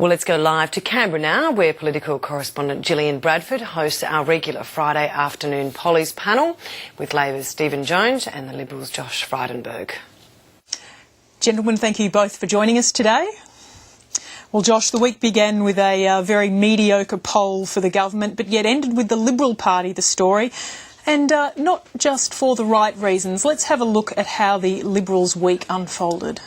Well, let's go live to Canberra now, where political correspondent Gillian Bradford hosts our regular Friday afternoon Polly's panel with Labor's Stephen Jones and the Liberals' Josh Frydenberg. Gentlemen, thank you both for joining us today. Well, Josh, the week began with a very mediocre poll for the government, but yet ended with the Liberal Party the story. And not just for the right reasons. Let's have a look at how the Liberals' week unfolded.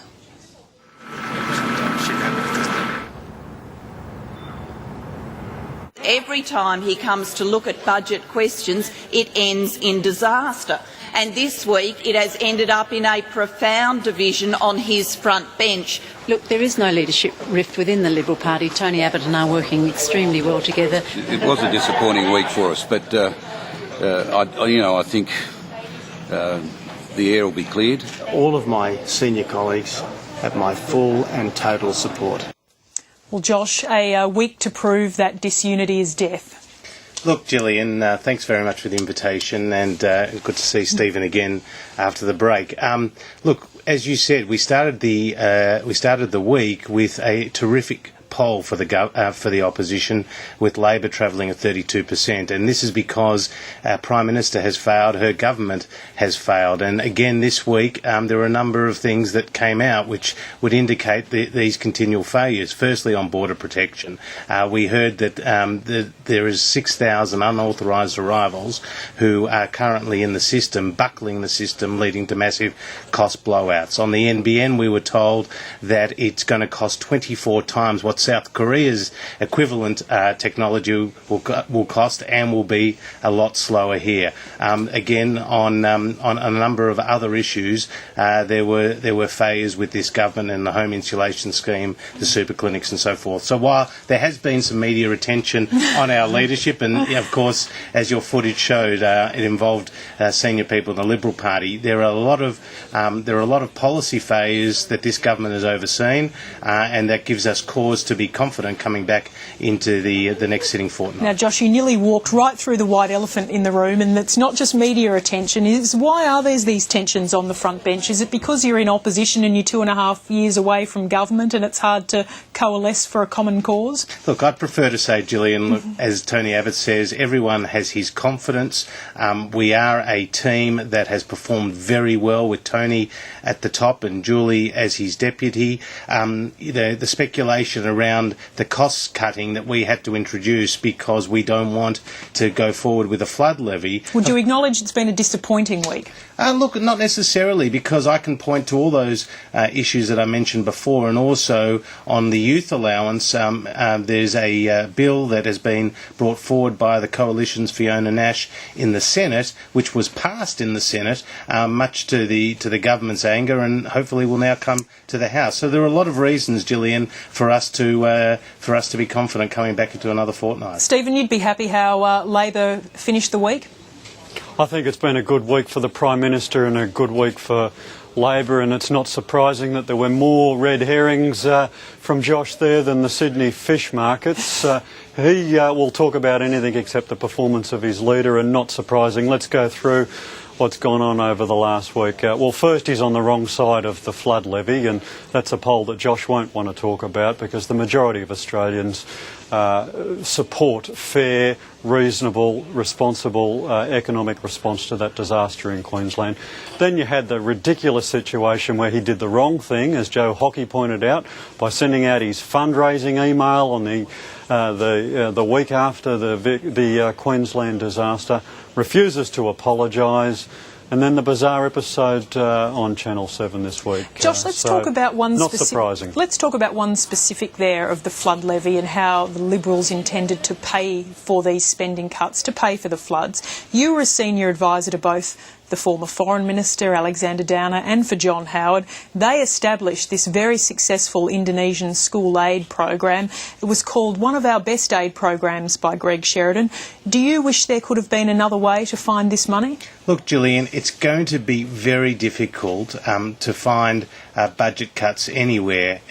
Every time he comes to look at budget questions, it ends in disaster. And this week it has ended up in a profound division on his front bench. Look, there is no leadership rift within the Liberal Party. Tony Abbott and I are working extremely well together. It was a disappointing week for us, but I think the air will be cleared. All of my senior colleagues have my full and total support. Well, Josh, a week to prove that disunity is death. Look, Gillian, thanks very much for the invitation, and good to see Stephen again after the break. Look, as you said, we started the week with a terrific poll for the opposition, with Labor travelling at 32%, and this is because our Prime Minister has failed, her government has failed, and again this week there were a number of things that came out which would indicate these continual failures. Firstly, on border protection, we heard that there is 6,000 unauthorised arrivals who are currently in the system, buckling the system, leading to massive cost blowouts. On the NBN, we were told that it's going to cost 24 times what South Korea's equivalent technology will cost, and will be a lot slower here. Again, on a number of other issues, there were failures with this government and the home insulation scheme, the super clinics and so forth. So while there has been some media attention on our leadership, and of course, as your footage showed, it involved senior people in the Liberal Party, there are a lot of policy failures that this government has overseen, and that gives us cause to be confident coming back into the next sitting fortnight. Now, Josh, you nearly walked right through the white elephant in the room, and it's not just media attention. Why are there these tensions on the front bench? Is it because you're in opposition and you're 2.5 years away from government and it's hard to coalesce for a common cause? Look, I'd prefer to say, Gillian, look, as Tony Abbott says, everyone has his confidence. We are a team that has performed very well with Tony at the top and Julie as his deputy. The speculation around the cost cutting that we had to introduce because we don't want to go forward with a flood levy. Would you acknowledge it's been a disappointing week? Look, not necessarily, because I can point to all those issues that I mentioned before, and also on the youth allowance, there's a bill that has been brought forward by the Coalition's Fiona Nash in the Senate, which was passed in the Senate, much to the government's anger, and hopefully will now come to the House. So there are a lot of reasons, Gillian, for us to be confident coming back into another fortnight. Stephen, you'd be happy how Labor finished the week? I think it's been a good week for the Prime Minister and a good week for Labor, and it's not surprising that there were more red herrings from Josh there than the Sydney fish markets. He will talk about anything except the performance of his leader, and not surprising. Let's go through what's gone on over the last week. Well, first, he's on the wrong side of the flood levy, and that's a poll that Josh won't want to talk about, because the majority of Australians support fair, reasonable, responsible economic response to that disaster in Queensland. Then you had the ridiculous situation where he did the wrong thing, as Joe Hockey pointed out, by sending out his fundraising email on the week after the Queensland disaster, refuses to apologise, and then the bizarre episode on Channel 7 this week. Josh, let's talk about one not specific. Surprising. Let's talk about one specific there of the flood levy and how the Liberals intended to pay for these spending cuts, to pay for the floods. You were a senior advisor to both the former Foreign Minister, Alexander Downer, and for John Howard. They established this very successful Indonesian school aid program. It was called one of our best aid programs by Greg Sheridan. Do you wish there could have been another way to find this money? Look, Gillian, it's going to be very difficult to find budget cuts anywhere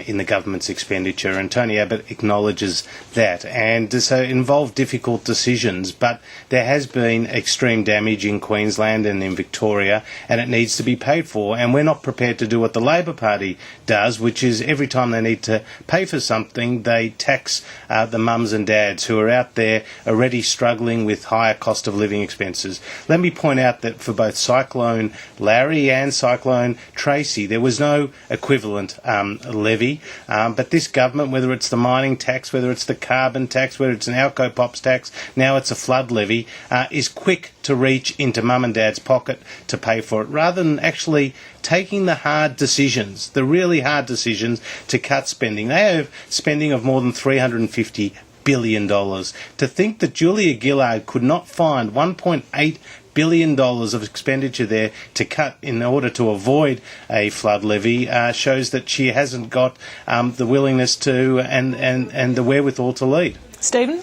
in the government's expenditure, and Tony Abbott acknowledges that. And so it involved difficult decisions, but there has been extreme damage in Queensland and in Victoria, and it needs to be paid for. And we're not prepared to do what the Labor Party does, which is every time they need to pay for something, they tax the mums and dads who are out there already struggling with higher cost of living expenses. Let me point out that for both Cyclone Larry and Cyclone Tracy, there was no equivalent levy, but this government, whether it's the mining tax, whether it's the carbon tax, whether it's an Alco-Pops tax, now it's a flood levy, is quick to reach into mum and dad's pocket to pay for it, rather than actually taking the hard decisions, the really hard decisions to cut spending. They have spending of more than $350 billion. To think that Julia Gillard could not find $1.8 billion of expenditure there to cut in order to avoid a flood levy shows that she hasn't got the willingness to and the wherewithal to lead. Stephen?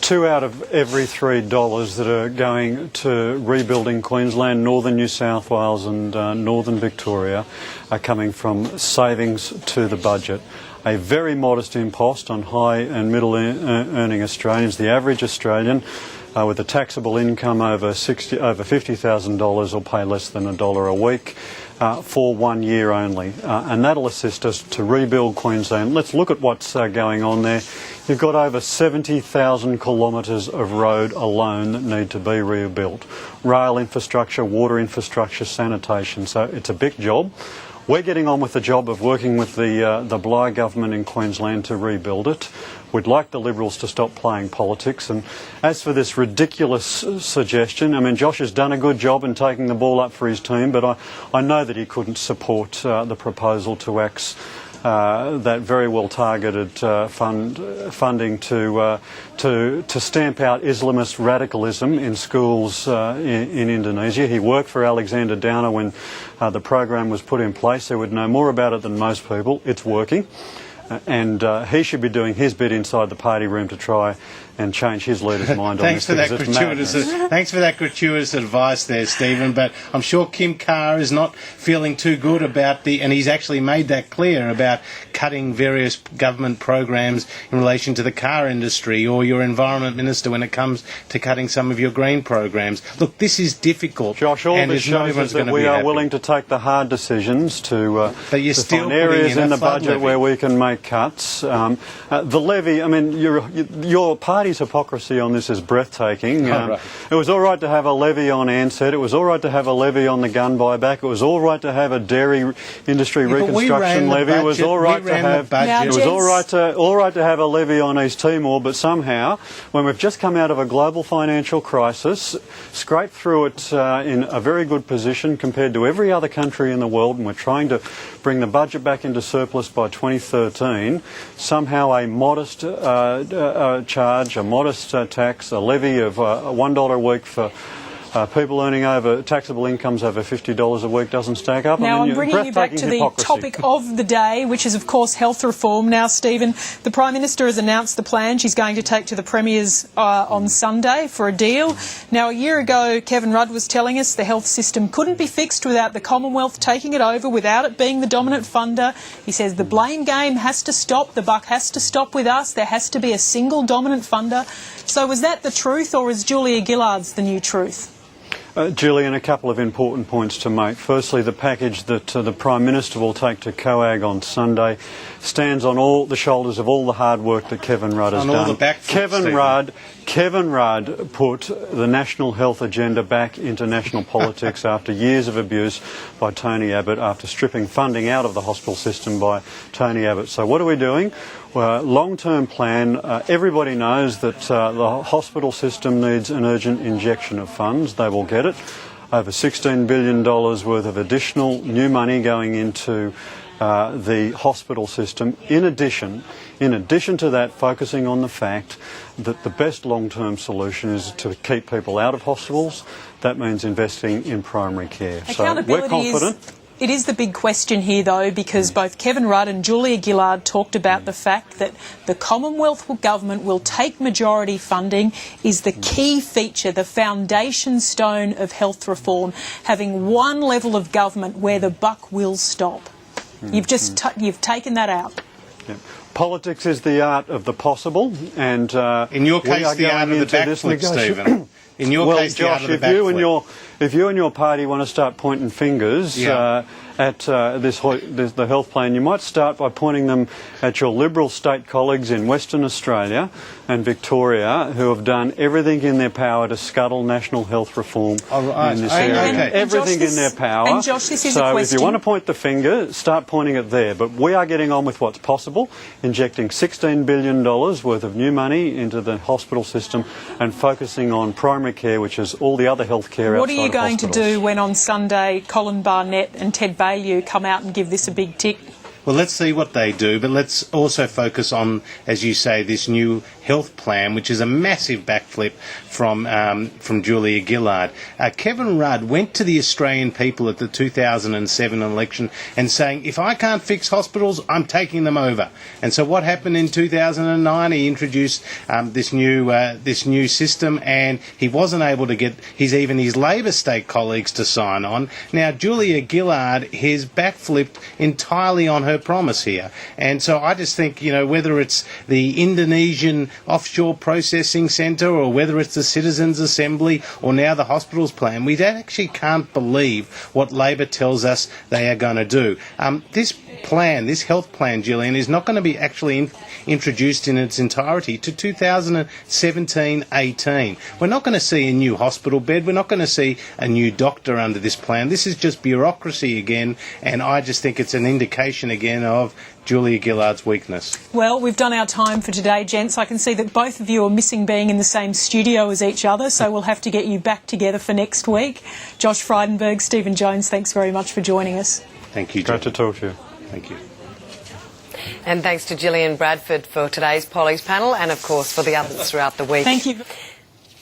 2 out of every $3 that are going to rebuilding Queensland, northern New South Wales and northern Victoria are coming from savings to the budget. A very modest impost on high and middle earning Australians. The average Australian with a taxable income over $50,000 will pay less than $1 a week for 1 year only. And that'll assist us to rebuild Queensland. Let's look at what's going on there. You've got over 70,000 kilometres of road alone that need to be rebuilt. Rail infrastructure, water infrastructure, sanitation. So it's a big job. We're getting on with the job of working with the Bligh government in Queensland to rebuild it. We'd like the Liberals to stop playing politics. And as for this ridiculous suggestion, I mean, Josh has done a good job in taking the ball up for his team, but I know that he couldn't support the proposal to axe that very well targeted funding to stamp out Islamist radicalism in schools in Indonesia. He worked for Alexander Downer when the program was put in place. He would know more about it than most people. It's working. And he should be doing his bit inside the party room to try and change his leader's mind on this. Thanks for that gratuitous advice there, Stephen. But I'm sure Kim Carr is not feeling too good about and he's actually made that clear about cutting various government programs in relation to the car industry, or your Environment Minister when it comes to cutting some of your green programs. Look, this is difficult. Josh, all this shows is that we are willing to take the hard decisions to find areas in the budget where we can make cuts. The levy, I mean, your party's hypocrisy on this is breathtaking. Right. It was all right to have a levy on Ansett. It was all right to have a levy on the gun buyback. It was all right to have a dairy industry reconstruction levy. It was all right to have. It was all right to have a levy on East Timor. But somehow, when we've just come out of a global financial crisis, scraped through it in a very good position compared to every other country in the world, and we're trying to bring the budget back into surplus by 2013, somehow a modest charge, a modest tax, a levy of $1 a week for people earning over taxable incomes over $50 a week doesn't stack up. Now, I'm bringing you back to the topic of the day, which is, of course, health reform. Now, Stephen, the Prime Minister has announced the plan she's going to take to the Premiers on Sunday for a deal. Now, a year ago, Kevin Rudd was telling us the health system couldn't be fixed without the Commonwealth taking it over, without it being the dominant funder. He says the blame game has to stop, the buck has to stop with us, there has to be a single dominant funder. So was that the truth, or is Julia Gillard's the new truth? Gillian, a couple of important points to make. Firstly, the package that the Prime Minister will take to COAG on Sunday stands on all the shoulders of all the hard work that Kevin Rudd has done. Kevin Rudd put the national health agenda back into national politics after years of abuse by Tony Abbott, after stripping funding out of the hospital system by Tony Abbott. So what are we doing? Well, long-term plan. Everybody knows that the hospital system needs an urgent injection of funds. They will get it. Over $16 billion worth of additional new money going into the hospital system. In addition to that, focusing on the fact that the best long-term solution is to keep people out of hospitals. That means investing in primary care. So we're confident. It is the big question here, though, because both Kevin Rudd and Julia Gillard talked about the fact that the Commonwealth government will take majority funding is the key feature, the foundation stone of health reform, having one level of government where the buck will stop. You've just you've taken that out. Yeah. Politics is the art of the possible, and in your case, the art of the backflip, Stephen. In your case, the art of the backflip. If you and your party want to start pointing fingers at the health plan, you might start by pointing them at your Liberal state colleagues in Western Australia and Victoria, who have done everything in their power to scuttle national health reform in this area. Everything in their power. And Josh, this is a so question. if you want to point the finger, start pointing it there. But we are getting on with what's possible, injecting $16 billion worth of new money into the hospital system and focusing on primary care, which is all the other health care outside of hospitals. What are you going to do when on Sunday Colin Barnett and Ted Baillieu come out and give this a big tick? Well, let's see what they do, but let's also focus on, as you say, this new health plan, which is a massive backflip from Julia Gillard. Kevin Rudd went to the Australian people at the 2007 election and saying, if I can't fix hospitals, I'm taking them over. And so what happened in 2009? He introduced this new system, and he wasn't able to get even his Labor state colleagues to sign on. Now, Julia Gillard has backflipped entirely on her promise here. And so I just think, whether it's the Indonesian offshore processing centre or whether it's the Citizens Assembly or now the hospitals plan, we actually can't believe what Labor tells us they are going to do. This health plan, Gillian, is not going to be actually introduced in its entirety to 2017-18. We're not going to see a new hospital bed. We're not going to see a new doctor under this plan. This is just bureaucracy again, and I just think it's an indication again of Julia Gillard's weakness. Well, we've done our time for today, gents. I can see that both of you are missing being in the same studio as each other, so we'll have to get you back together for next week. Josh Frydenberg, Stephen Jones, thanks very much for joining us. Thank you, Great to talk to you. Thank you. And thanks to Gillian Bradford for today's Polly's panel and, of course, for the others throughout the week. Thank you.